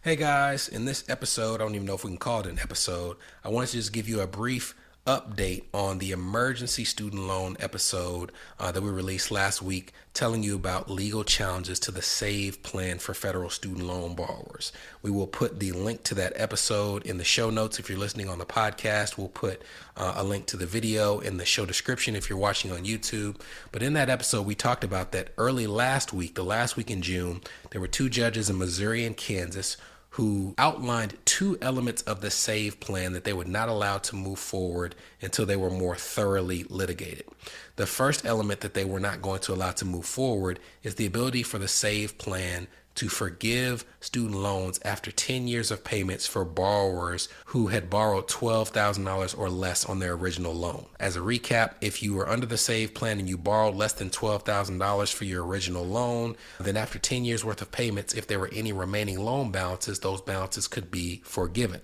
Hey guys, in this episode, I don't even know if we can call it an episode. I wanted to just give you a brief update on the emergency student loan episode that we released last week, telling you about legal challenges to the SAVE plan for federal student loan borrowers. We will put the link to that episode in the show notes if you're listening on the podcast. We'll put a link to the video in the show description if you're watching on YouTube. But in that episode, we talked about that early last week, the last week in June, there were two judges in Missouri and Kansas who outlined two elements of the SAVE plan that they would not allow to move forward until they were more thoroughly litigated. The first element that they were not going to allow to move forward is the ability for the SAVE plan to forgive student loans after 10 years of payments for borrowers who had borrowed $12,000 or less on their original loan. As a recap, if you were under the SAVE plan and you borrowed less than $12,000 for your original loan, then after 10 years worth of payments, if there were any remaining loan balances, those balances could be forgiven.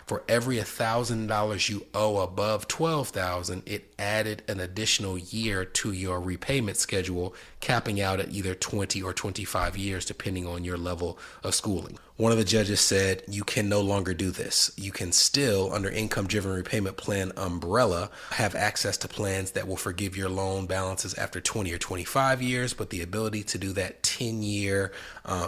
For every $1,000 you owe above $12,000, it added an additional year to your repayment schedule, capping out at either 20 or 25 years, depending on your level of schooling. One of the judges said you can no longer do this. You can still, under income-driven repayment plan umbrella, have access to plans that will forgive your loan balances after 20 or 25 years, but the ability to do that 10-year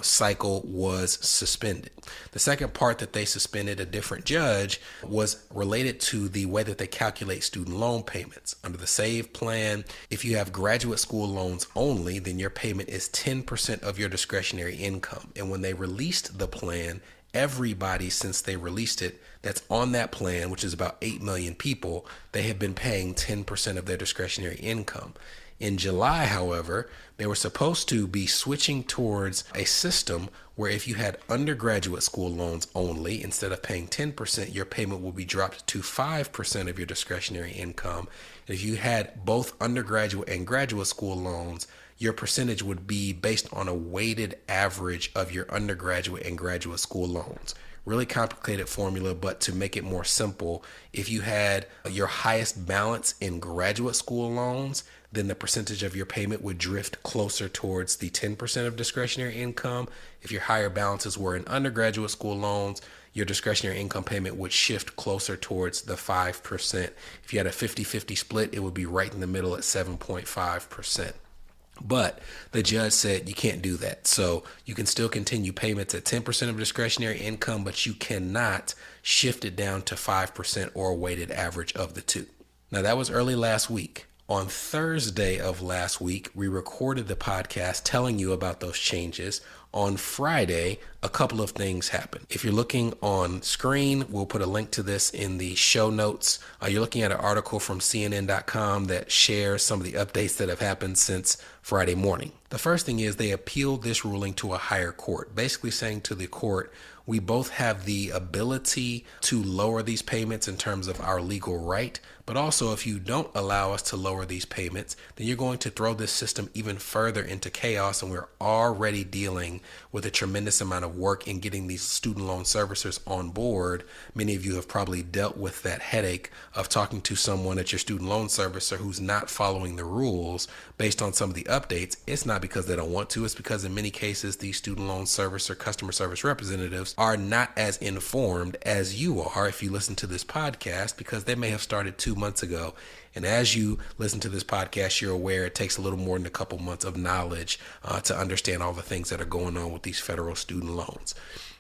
cycle was suspended. The second part that they suspended, a different judge, was related to the way that they calculate student loan payments. Under the SAVE plan, if you have graduate school loans only, then your payment is 10% of your discretionary income. And when they released the plan, everybody since they released it that's on that plan, which is about 8 million people, they have been paying 10% of their discretionary income. In July, however, they were supposed to be switching towards a system where if you had undergraduate school loans only, instead of paying 10%, your payment will be dropped to 5% of your discretionary income. And if you had both undergraduate and graduate school loans, your percentage would be based on a weighted average of your undergraduate and graduate school loans. Really complicated formula, but to make it more simple, if you had your highest balance in graduate school loans, then the percentage of your payment would drift closer towards the 10% of discretionary income. If your higher balances were in undergraduate school loans, your discretionary income payment would shift closer towards the 5%. If you had a 50-50 split, it would be right in the middle at 7.5%. But the judge said you can't do that. So you can still continue payments at 10% of discretionary income, but you cannot shift it down to 5% or a weighted average of the two. Now, that was early last week. On Thursday of last week, we recorded the podcast telling you about those changes. On Friday, a couple of things happened. If you're looking on screen, we'll put a link to this in the show notes. You're looking at an article from CNN.com that shares some of the updates that have happened since Friday morning. The first thing is they appealed this ruling to a higher court, basically saying to the court, we both have the ability to lower these payments in terms of our legal right, but also if you don't allow us to lower these payments, then you're going to throw this system even further into chaos, and we're already dealing with a tremendous amount of work in getting these student loan servicers on board. Many of you have probably dealt with that headache of talking to someone at your student loan servicer who's not following the rules based on some of the updates. It's not because they don't want to, it's because in many cases these student loan servicer customer service representatives are not as informed as you are if you listen to this podcast, because they may have started 2 months ago. And as you listen to this podcast, you're aware it takes a little more than a couple months of knowledge to understand all the things that are going on with these federal student loans.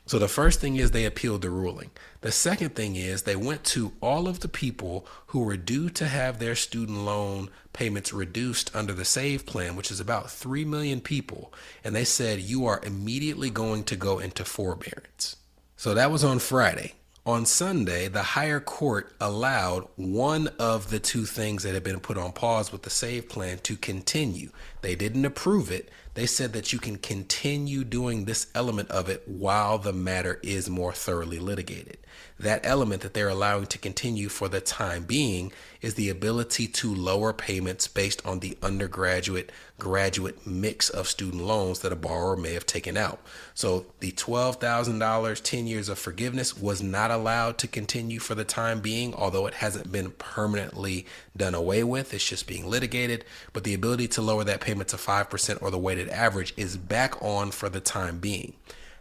So the first thing is they appealed the ruling. The second thing is they went to all of the people who were due to have their student loan payments reduced under the SAVE plan, which is about 3 million people. And they said, you are immediately going to go into forbearance. So that was on Friday. On Sunday, the higher court allowed one of the two things that had been put on pause with the SAVE plan to continue. They didn't approve it. They said that you can continue doing this element of it while the matter is more thoroughly litigated. That element that they're allowing to continue for the time being is the ability to lower payments based on the undergraduate graduate mix of student loans that a borrower may have taken out. So the $12,000, 10 years of forgiveness was not allowed to continue for the time being, although it hasn't been permanently done away with. It's just being litigated. But the ability to lower that payment to 5% or the weighted average is back on for the time being.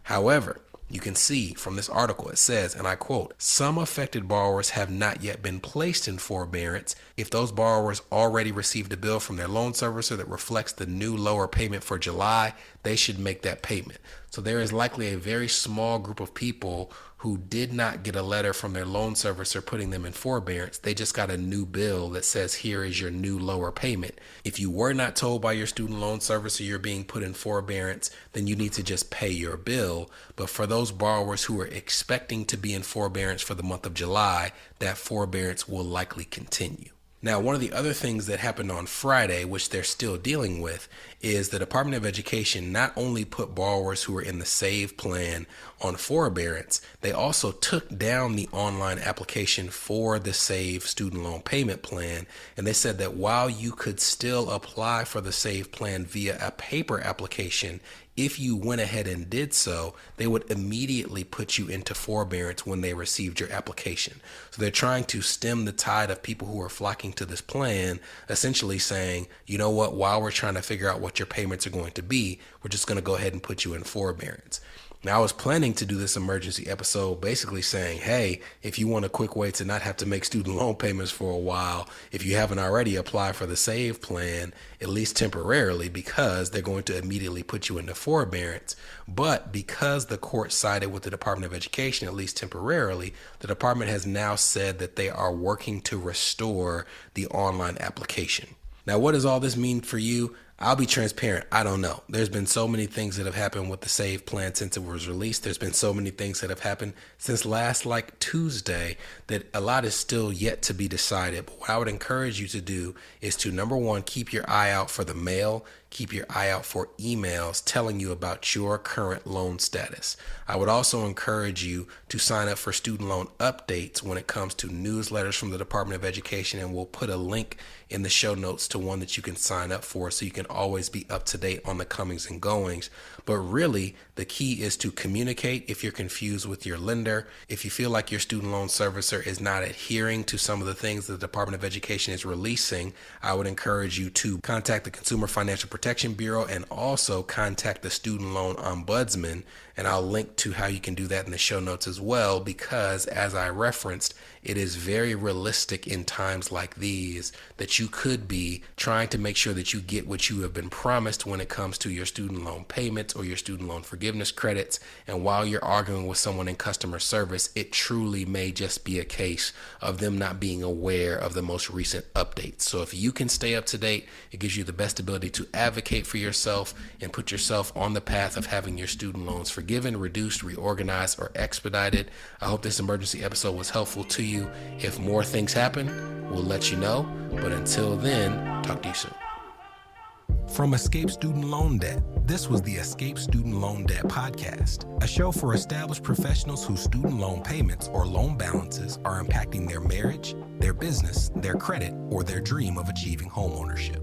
However, You can see from this article, it says, and I quote, some affected borrowers have not yet been placed in forbearance. If those borrowers already received a bill from their loan servicer that reflects the new lower payment for July, they should make that payment. So there is likely a very small group of people who did not get a letter from their loan servicer putting them in forbearance. They just got a new bill that says, here is your new lower payment. If you were not told by your student loan servicer you're being put in forbearance, then you need to just pay your bill. But for those borrowers who are expecting to be in forbearance for the month of July, that forbearance will likely continue. Now, one of the other things that happened on Friday, which they're still dealing with, is the Department of Education not only put borrowers who are in the SAVE plan on forbearance, they also took down the online application for the SAVE student loan payment plan. And they said that while you could still apply for the SAVE plan via a paper application, if you went ahead and did so, they would immediately put you into forbearance when they received your application. So they're trying to stem the tide of people who are flocking to this plan, essentially saying, you know what, while we're trying to figure out what your payments are going to be, we're just going to go ahead and put you in forbearance. Now, I was planning to do this emergency episode basically saying, hey, if you want a quick way to not have to make student loan payments for a while, if you haven't already applied for the SAVE plan, at least temporarily, because they're going to immediately put you into forbearance. But because the court sided with the Department of Education, at least temporarily, the department has now said that they are working to restore the online application. Now, what does all this mean for you? I'll be transparent. I don't know. There's been so many things that have happened with the SAVE plan since it was released. There's been so many things that have happened since last Tuesday that a lot is still yet to be decided. But what I would encourage you to do is to, number one, keep your eye out for the mail. Keep your eye out for emails telling you about your current loan status. I would also encourage you to sign up for student loan updates when it comes to newsletters from the Department of Education, and we'll put a link in the show notes to one that you can sign up for so you can always be up to date on the comings and goings. But really, the key is to communicate if you're confused with your lender. If you feel like your student loan servicer is not adhering to some of the things that the Department of Education is releasing, I would encourage you to contact the Consumer Financial Protection Bureau and also contact the Student Loan Ombudsman. And I'll link to how you can do that in the show notes as well, because as I referenced, it is very realistic in times like these that you could be trying to make sure that you get what you have been promised when it comes to your student loan payments or your student loan forgiveness credits. And while you're arguing with someone in customer service, it truly may just be a case of them not being aware of the most recent updates. So if you can stay up to date, it gives you the best ability to advocate for yourself and put yourself on the path of having your student loans forgiven, reduced, reorganized, or expedited. I hope this emergency episode was helpful to you. If more things happen, we'll let you know. But until then, talk to you soon. From Escape Student Loan Debt, this was the Escape Student Loan Debt Podcast, a show for established professionals whose student loan payments or loan balances are impacting their marriage, their business, their credit, or their dream of achieving homeownership.